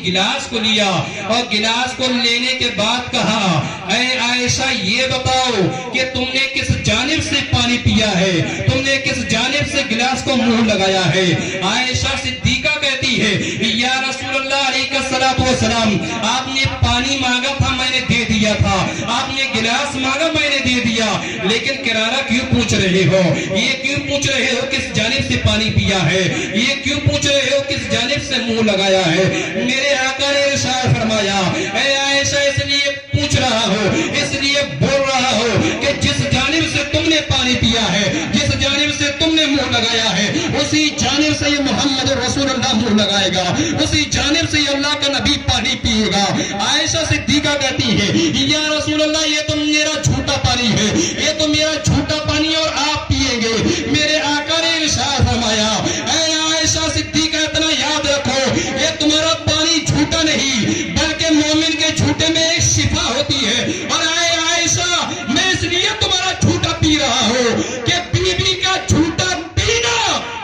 Glass کو لیا اور گلاس کو لینے کے بعد کہا اے عائشہ یہ بتاؤ کہ تم نے کس جانب سے پانی پیا ہے, تم نے کس جانب سے گلاس کو منہ لگایا ہے. عائشہ صدیقہ کہتی ہے یا رسول اللہ علیہ الصلوۃ والسلام, آپ نے پانی مانگا تھا میں نے دے دیا تھا, آپ نے گلاس مانگا میں نے دے دیا, لیکن کرارہ کیوں پوچھ رہے ہو, یہ کیوں پوچھ رہے ہو کس جانب سے پانی پیا ہے, یہ کیوں پوچھ رہے ہو کس جانب سے منہ لگایا ہے. میرے آقا نے ارشاد فرمایا اے عائشہ اس لیے پوچھ رہا ہو, اس لیے بول رہا ہو کہ جس جانب سے تم نے پانی پیا ہے, جس جانب سے تم نے منہ لگایا ہے, اسی جانب سے یہ محمد رسول اللہ منہ لگائے گا, اسی جانب سے یہ اللہ کا نبی پانی پیے گا. عائشہ صدیقہ کہتی ہے یا رسول اللہ یہ تو میرا جھوٹا پانی ہے, یہ تو میرا جھوٹا پانی اور آپ پیئیں گے. میرے آقا نے ارشاد فرمایا اے عائشہ صدیقہ اتنا یاد رکھو یہ تمہارا پانی جھوٹا نہیں بلکہ مومن کے جھوٹے میں ایک شفا ہوتی ہے. اور اے عائشہ میں اس لیے تمہارا جھوٹا پی رہا ہوں کہ بیوی کا جھوٹا پینا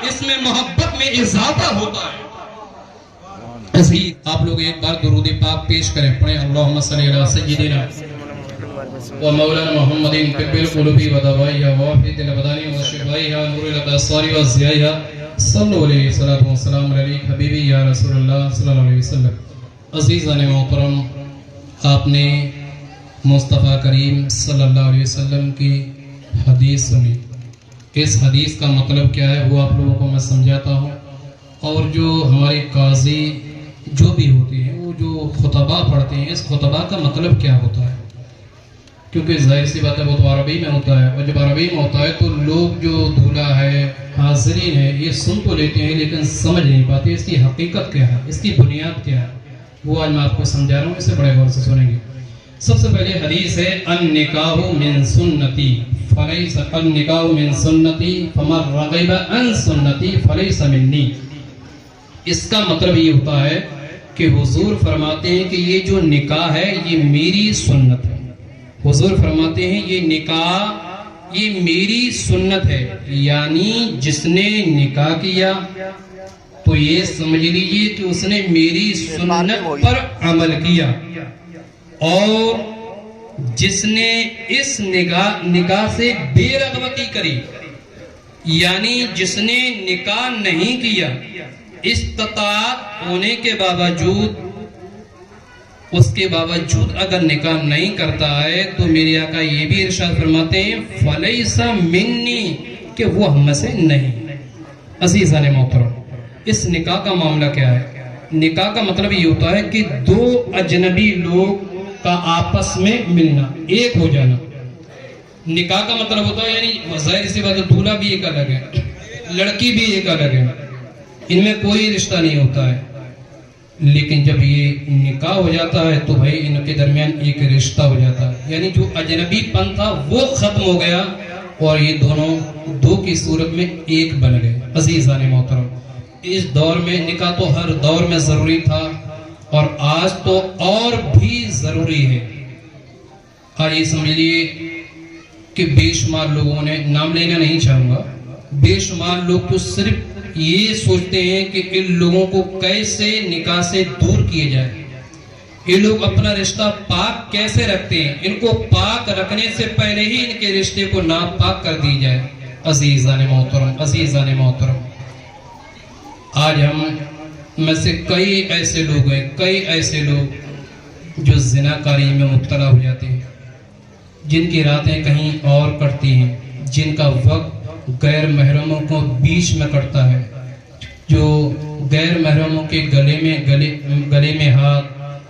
اس میں محبت میں اضافہ ہوتا ہے. ایسے ہی آپ لوگ ایک بار درود پاک پیش کریں, پڑھیں اللہم صلی علی سیدنا و مولانا محمد طب القلوب و دوائها وافیۃ الابدان و شفائها نور الابصار و ضیائها صلو علیہ الصلوۃ والسلام علیک حبیبی یا رسول اللہ صلی اللہ علیہ وسلم. عزیزان محترم, آپ نے مصطفیٰ کریم صلی اللہ علیہ وسلم کی حدیث سنی. اس حدیث کا مطلب کیا ہے وہ آپ لوگوں کو میں سمجھاتا ہوں, اور جو ہمارے قاضی جو بھی ہوتے ہیں وہ جو خطبہ پڑھتے ہیں اس خطبہ کا مطلب کیا ہوتا ہے, کیونکہ ظاہر سی بات ہے وہ تو عربی میں ہوتا ہے, اور جب عربی میں ہوتا ہے تو لوگ جو دولہا ہے حاضرین ہے یہ سن تو لیتے ہیں لیکن سمجھ نہیں پاتے اس کی حقیقت کیا ہے, اس کی بنیاد کیا ہے. وہ آج میں آپ کو سمجھا رہا ہوں, اسے بڑے غور سے سنیں گے. سب سے پہلے حدیث ہے النکاح من سنتی فلیس النکاح من سنتی فمن رغب عن سنتی فلیس منی. اس کا مطلب یہ ہوتا ہے کہ حضور فرماتے ہیں کہ یہ جو نکاح ہے یہ میری سنت ہے. حضور فرماتے ہیں یہ نکاح یہ میری سنت ہے, یعنی جس نے نکاح کیا تو یہ سمجھ لیجئے کہ اس نے میری سنت پر عمل کیا, اور جس نے اس نکاح سے بے رغبتی کری یعنی جس نے نکاح نہیں کیا, استطاعت ہونے کے باوجود اس کے باوجود اگر نکاح نہیں کرتا ہے تو میرے آقا یہ بھی ارشاد فرماتے ہیں فلیس منی, کہ وہ ہم میں سے نہیں. عزیزان محترم, اس نکاح کا معاملہ کیا ہے؟ نکاح کا مطلب یہ ہوتا ہے کہ دو اجنبی لوگ کا آپس میں ملنا, ایک ہو جانا. نکاح کا مطلب ہوتا ہے یعنی ظاہر سی بات ہے دولہا بھی ایک الگ ہے, لڑکی بھی ایک الگ ہے, ان میں کوئی رشتہ نہیں ہوتا ہے. لیکن جب یہ نکاح ہو جاتا ہے تو بھائی ان کے درمیان ایک رشتہ ہو جاتا ہے, یعنی جو اجنبی پن تھا وہ ختم ہو گیا اور یہ دونوں دو کی صورت میں ایک بن گئے. عزیزان محترم, اس دور میں نکاح تو ہر دور میں ضروری تھا اور آج تو اور بھی ضروری ہے. آئیے سمجھیے کہ بے شمار لوگوں نے, نام لینا نہیں چاہوں گا, بے شمار لوگ تو صرف یہ سوچتے ہیں کہ ان لوگوں کو کیسے نکاح سے دور کیے جائے, یہ لوگ اپنا رشتہ پاک کیسے رکھتے ہیں, ان کو پاک رکھنے سے پہلے ہی ان کے رشتے کو ناپاک کر دی جائے. عزیزان محترم, آج ہم میں سے کئی ایسے لوگ جو زناکاری میں مبتلا ہو جاتے ہیں, جن کی راتیں کہیں اور کٹتی ہیں, جن کا وقت غیر محرموں کو بیچ میں کٹتا ہے, جو غیر محرموں کے گلے میں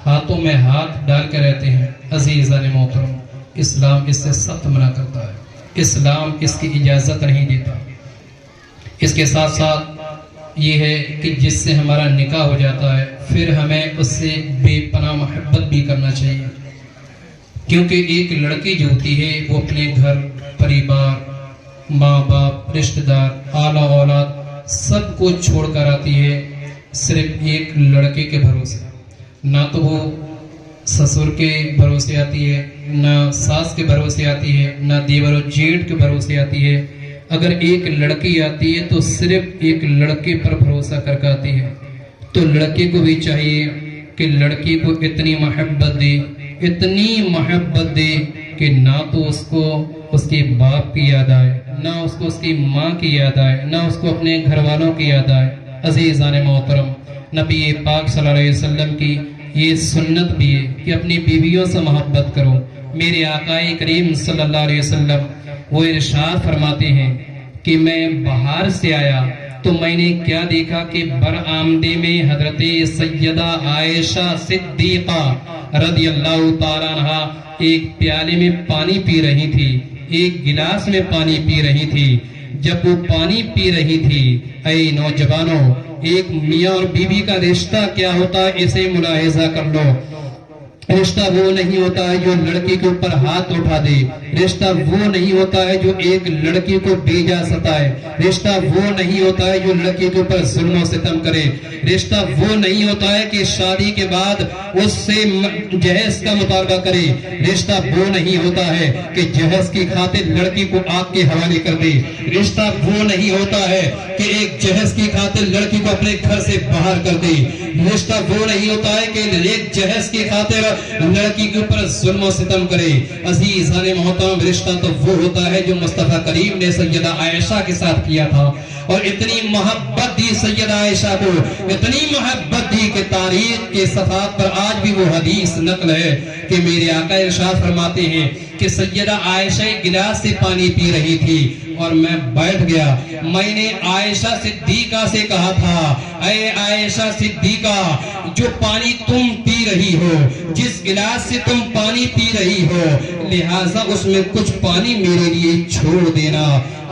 ہاتھوں میں ہاتھ ڈال کے رہتے ہیں. عزیزان محترم, اسلام اس سے سخت منع کرتا ہے, اسلام اس کی اجازت نہیں دیتا. اس کے ساتھ ساتھ یہ ہے کہ جس سے ہمارا نکاح ہو جاتا ہے پھر ہمیں اس سے بے پناہ محبت بھی کرنا چاہیے, کیونکہ ایک لڑکی جو ہوتی ہے وہ اپنے گھر پریوار, ماں باپ, رشتہ دار, اعلیٰ اولاد سب کو چھوڑ کر آتی ہے صرف ایک لڑکے کے بھروسے. نہ تو وہ سسر کے بھروسے آتی ہے, نہ ساس کے بھروسے آتی ہے, نہ دیور و جیٹ کے بھروسے آتی ہے. اگر ایک لڑکی آتی ہے تو صرف ایک لڑکے پر بھروسہ کر کے آتی ہے. تو لڑکے کو بھی چاہیے کہ کہ لڑکی کو اتنی محبت دے کہ نہ تو اس کو اس کے باپ کی یاد آئے، نہ اس کو اس کی ماں کی یاد آئے، نہ اس کو اپنے گھر والوں کی یاد آئے۔ عزیزان محترم، نبی پاک صلی اللہ علیہ وسلم کی یہ سنت بھی ہے کہ اپنی بیویوں سے محبت کرو۔ میرے آقا کریم صلی اللہ علیہ وسلم وہ ارشاد فرماتے ہیں کہ میں باہر سے آیا تو میں نے کیا دیکھا کہ برآمدے میں حضرت سیدہ عائشہ صدیقہ رضی اللہ تعالیٰ عنہا ایک پیالے میں پانی پی رہی تھی، ایک گلاس میں پانی پی رہی تھی۔ جب وہ پانی پی رہی تھی، اے نوجوانوں، ایک میاں اور بیوی کا رشتہ کیا ہوتا ہے اسے ملاحظہ کر لو۔ رشتہ وہ نہیں ہوتا ہے جو لڑکی کے اوپر ہاتھ اٹھا دے، رشتہ وہ نہیں ہوتا ہے جو ایک لڑکی کو بیجا ستائے، رشتہ وہ نہیں ہوتا ہے جو لڑکی کے اوپر ظلم و ستم کرے، رشتہ وہ نہیں ہوتا ہے کہ شادی کے بعد اس سے جہیز کا مطالبہ کرے، رشتہ وہ نہیں ہوتا ہے کہ جہیز کی خاطر لڑکی کو آگ کے حوالے کر دے، رشتہ وہ نہیں ہوتا ہے کہ ایک جہیز کی خاطر لڑکی کو اپنے گھر سے باہر کر دے، رشتہ وہ نہیں ہوتا ہے کہ ایک جہیز کی خاطر لڑکی کے اوپر ظلم و ستم کرے۔ عزیزان محترم، رشتہ تو وہ ہوتا ہے جو مصطفیٰ کریم نے سیدہ عائشہ کے ساتھ کیا تھا، اور اتنی محبت دی سیدہ عائشہ کو، اتنی محبت دی کہ تاریخ کے صفحات پر آج بھی وہ حدیث نقل ہے کہ میرے آقا ارشاد فرماتے ہیں کہ سیدہ عائشہ ایک گلاس سے پانی پی رہی تھی اور میں بیٹھ گیا، میں نے عائشہ صدیقہ سے کہا تھا، اے عائشہ صدیقہ، جو پانی تم پی رہی ہو، جس گلاس سے تم پانی پی رہی ہو، لہٰذا اس میں کچھ پانی میرے لیے چھوڑ دینا۔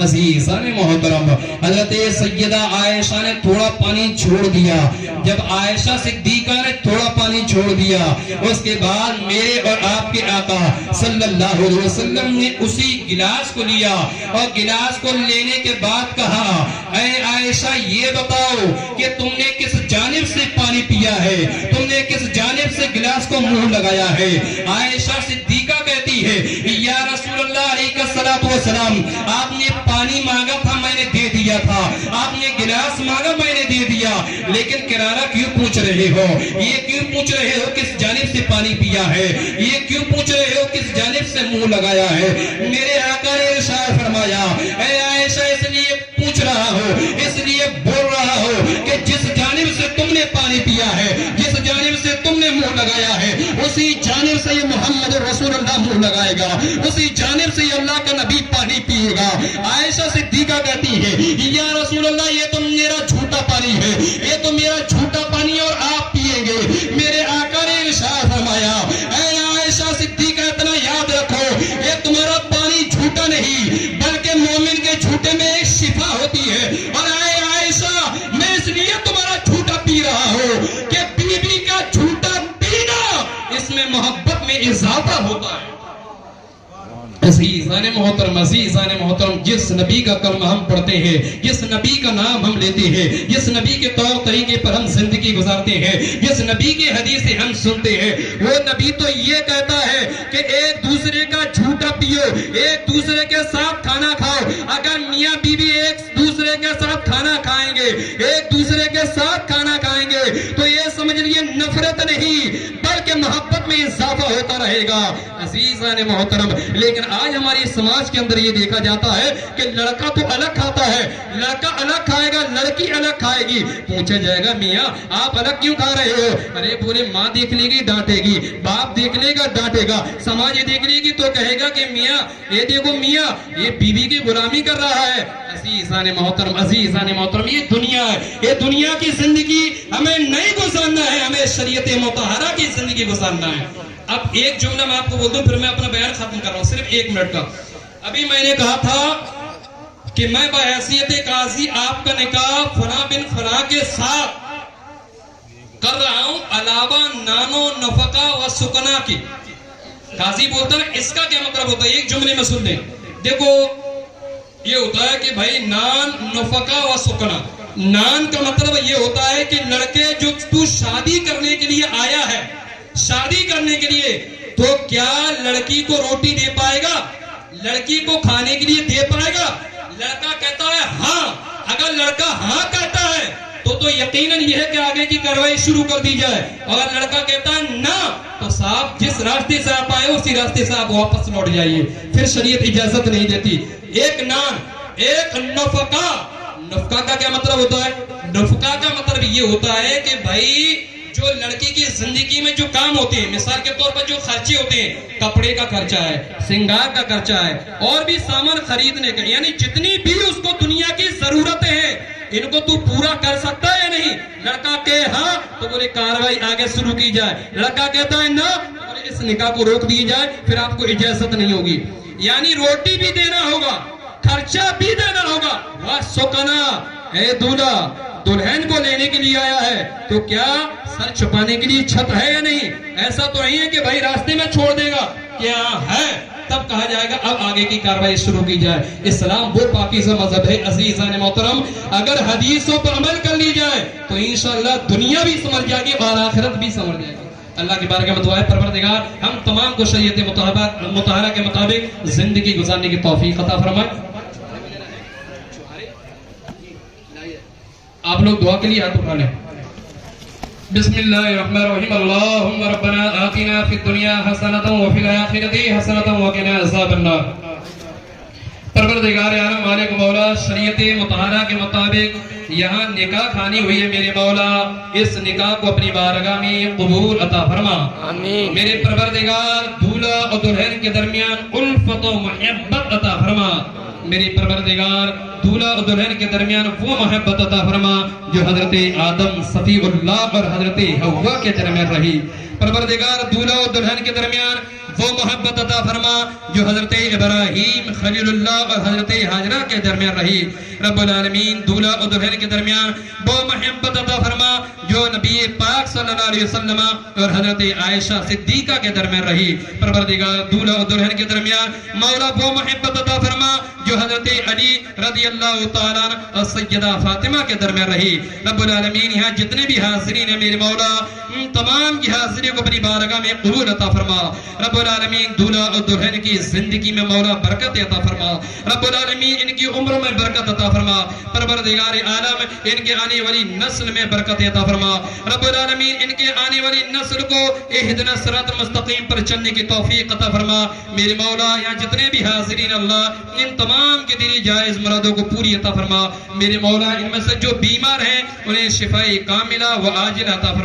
عزیزان محترم، حضرت سیدہ عائشہ نے تھوڑا پانی چھوڑ دیا۔ جب عائشہ صدیقہ نے تھوڑا پانی چھوڑ دیا، اس کے بعد میرے اور آپ کے آقا صلی اللہ علیہ وسلم نے اسی گلاس کو لیا اور گلاس کو لینے کے بعد کہا، اے عائشہ یہ بتاؤ کہ تم نے کس جانب سے پانی پیا ہے، تم نے کس جانب سے گلاس کو منہ لگایا ہے؟ عائشہ صدیقہ کہتی ہے، یا رسول اللہ علیہ الصلوۃ والسلام، آپ نے پانی مانگا تھا میں نے دے دیا تھا، آپ نے گلاس مانگا میں نے دے دیا، لیکن کرارہ کیوں پوچھ رہے ہو؟ یہ کیوں پوچھ رہے ہو کس جانب سے پانی پیا ہے؟ یہ کیوں پوچھ رہے ہو کس جانب سے منہ لگایا ہے؟ میرے آقا نے ارشاد فرمایا، اے عائشہ اس لیے پوچھ رہا ہو، اس لیے بول رہا ہو کہ جس جانب سے تم نے پانی پیا ہے، جس جانب سے تم نے منہ لگایا ہے، اسی جانب سے یہ محمد رسول اللہ منہ لگائے گا، اسی جانب سے یہ اللہ کا نبی پانی پیے گا۔ عائشہ صدیقہ کہتی ہے، یا رسول اللہ یہ تو میرا جھوٹا پانی ہے، یہ تو میرا جھوٹا پانی اور آپ پیئیں گے۔ میرے آقا نے ارشاد فرمایا، اے عائشہ صدیقہ اتنا یاد رکھو، یہ تمہارا پانی جھوٹا نہیں بلکہ مومن کے جھوٹے میں ایک شفا ہوتی ہے، اور اے عائشہ میں اس لیے تمہارا جھوٹا پی رہا ہوں کہ بیوی کا جھوٹا پینا اس میں محبت میں اضافہ ہوتا ہے۔ عزیزان محترم، جس نبی کا کلمہ ہم پڑھتے ہیں، جس نبی کا نام ہم لیتے ہیں، جس نبی کے طور طریقے پر ہم زندگی گزارتے ہیں، جس نبی کی حدیثیں ہم سنتے ہیں، وہ نبی تو یہ کہتا ہے کہ ایک دوسرے کا جھوٹا پیو، ایک دوسرے کے ساتھ کھانا کھاؤ۔ اگر میاں بیوی ایک دوسرے کے ساتھ کھانا کھائیں گے، ایک دوسرے کے ساتھ کھانا کھائیں گے، تو یہ سمجھ لیے نفرت نہیں بلکہ محبت میں اضافہ ہوتا رہے گا۔ عزیزان محترم، لیکن آج ہماری سماج کے اندر یہ دیکھا جاتا ہے کہ لڑکا تو الگ کھاتا ہے، لڑکا الگ کھائے گا، لڑکی الگ کھائے گی۔ پوچھا جائے گا، میاں آپ الگ کیوں کھا رہے ہو؟ ارے بولے ماں دیکھ لے گی ڈانٹے گی، باپ دیکھ لے گا ڈانٹے گا، سماج یہ دیکھ لے گی تو کہے گا کہ میاں یہ دیکھو میاں یہ بیوی کی غلامی کر رہا ہے۔ عزیزان محترم، یہ دنیا ہے، یہ دنیا کی زندگی ہمیں نہیں گزارنا ہے، ہمیں شریعت مطہرہ کی زندگی گزارنا ہے۔ اب ایک جملہ میں آپ کو بول دوں پھر میں اپنا بیان ختم کر رہا ہوں، صرف 1 منٹ کا۔ ابھی میں نے کہا تھا کہ میں بحیثیت قاضی آپ کا نکاح فلاں بن فلاں کے ساتھ کر رہا ہوں علاوہ نان و نفقہ و سکنا کی۔ قاضی بولتا ہے اس کا کیا مطلب ہوتا ہے؟ ایک جملے میں سن لیں، دیکھو یہ ہوتا ہے کہ بھائی نان نفقہ و سکنا، نان کا مطلب یہ ہوتا ہے کہ لڑکے جو تو شادی کرنے کے لیے آیا ہے، شادی کرنے کے لیے، تو کیا لڑکی کو روٹی دے پائے گا؟ لڑکی کو کھانے کے لیے دے پائے گا؟ لڑکا کہتا ہے ہاں۔ اگر لڑکا ہاں کہتا ہے تو تو یقیناً یہ ہے کہ آگے کی کارروائی شروع کر دی جائے. اگر لڑکا کہتا ہے نہ تو صاحب جس راستے سے آپ آئے اسی راستے سے آپ واپس لوٹ جائیے. پھر شریعت اجازت نہیں دیتی. ایک نان، ایک نفقہ. نفقہ کا کیا مطلب ہوتا ہے؟ نفقہ کا مطلب یہ ہوتا ہے کہ بھائی جو لڑکی کی زندگی میں جو کام ہوتے ہیں، مثال کے طور پر جو خرچے ہوتے ہیں، کپڑے کا خرچہ ہے، سنگار کا خرچہ ہے، اور بھی سامان خریدنے کا، یعنی جتنی بھی اس کو دنیا کی ضرورتیں ہیں ان کو تو پورا کر سکتا ہے یا نہیں؟ لڑکا کہ ہاں تو بولے کارروائی آگے شروع کی جائے. لڑکا کہتا ہے نہ تو بولے اس نکاح کو روک دی جائے، پھر آپ کو اجازت نہیں ہوگی. یعنی روٹی بھی دینا ہوگا، خرچہ بھی دینا ہوگا. وَسُقَنَا، اے دولہا دلہن کو لینے کے لیے آیا ہے تو کیا سر چھپانے کے لیے چھت ہے یا نہیں؟ ایسا تو نہیں ہے کہ بھائی راستے میں چھوڑ دے گا. کیا ہے؟ تب کہا جائے گا اب آگے کی کارروائی شروع کی جائے. اسلام وہ پاکیزہ مذہب ہے عزیزان محترم، اگر حدیثوں پر عمل کر لی جائے تو انشاءاللہ دنیا بھی سمجھ جائے گی اور آخرت بھی سمجھ جائے گی. اللہ کی بارگاہ میں دعا ہے پروردگار ہم تمام کو شریعت مطہرہ کے مطابق زندگی گزارنے کی توفیق عطا فرمائے. آپ لوگ دعا کے لیے ہاتھ اٹھا لیں. بسم اللہ الرحمن الرحیم. اللہم ربنا آتنا فی الدنیا حسنۃ وفی الآخرۃ حسنۃ وقنا عذاب النار. پروردگار عالم مالک مولا شریعت مطہرہ کے مطابق یہاں نکاح کھانی ہوئی ہے میرے مولا، اس نکاح کو اپنی بارگاہ میں قبول عطا فرما. آمین. میرے پروردگار دولہا اور دلہن کے درمیان الفت و محبت عطا فرما. میری پروردگار دولہا اور دلہن کے درمیان وہ محبت عطا فرما جو حضرت آدم صفی اللہ اور حضرت حوا کے درمیان رہی. پروردگار دولہا اور دلہن کے درمیان وہ محبت عطا فرما جو حضرت ابراہیم خلیل اللہ اور حضرت حاجرہ کے درمیان رہی. رب العالمین دولہا اور دلہن کے درمیان وہ محبت عطا فرما جو نبی پاک صلی اللہ علیہ وسلم اور حضرت عائشہ صدیقہ کے درمیان رہی. پروردگار دولہا اور دلہن کے درمیان مولا وہ محبت عطا فرما جو حضرت علی رضی اللہ تعالیٰ اور سیدہ فاطمہ کے درمیان رہی. رب العالمین یہاں جتنے بھی حاضرین ہیں میرے مولا تمام کی حاضری کو اپنی بارگاہ میں قبول عطا فرما. رب العالمین دولہا اور دلہن کی زندگی میں مولا برکت عطا فرما. رب العالمین ان کی عمر میں برکت عطا فرما. پروردگار عالم ان کے آنے والی نسل میں برکت عطا فرما. رب العالمین ان کے آنے والی نسل کو اہدنا الصراط المستقیم پر چلنے کی توفیق عطا فرما. میرے مولا یہاں جتنے بھی حاضرین اللہ ان تمام کے دلی جائز مرادوں کو پوری عطا فرما. میرے مولا ان میں سے جو بیمار ہیں انہیں شفاء کاملہ و عاجلہ عطا فرما.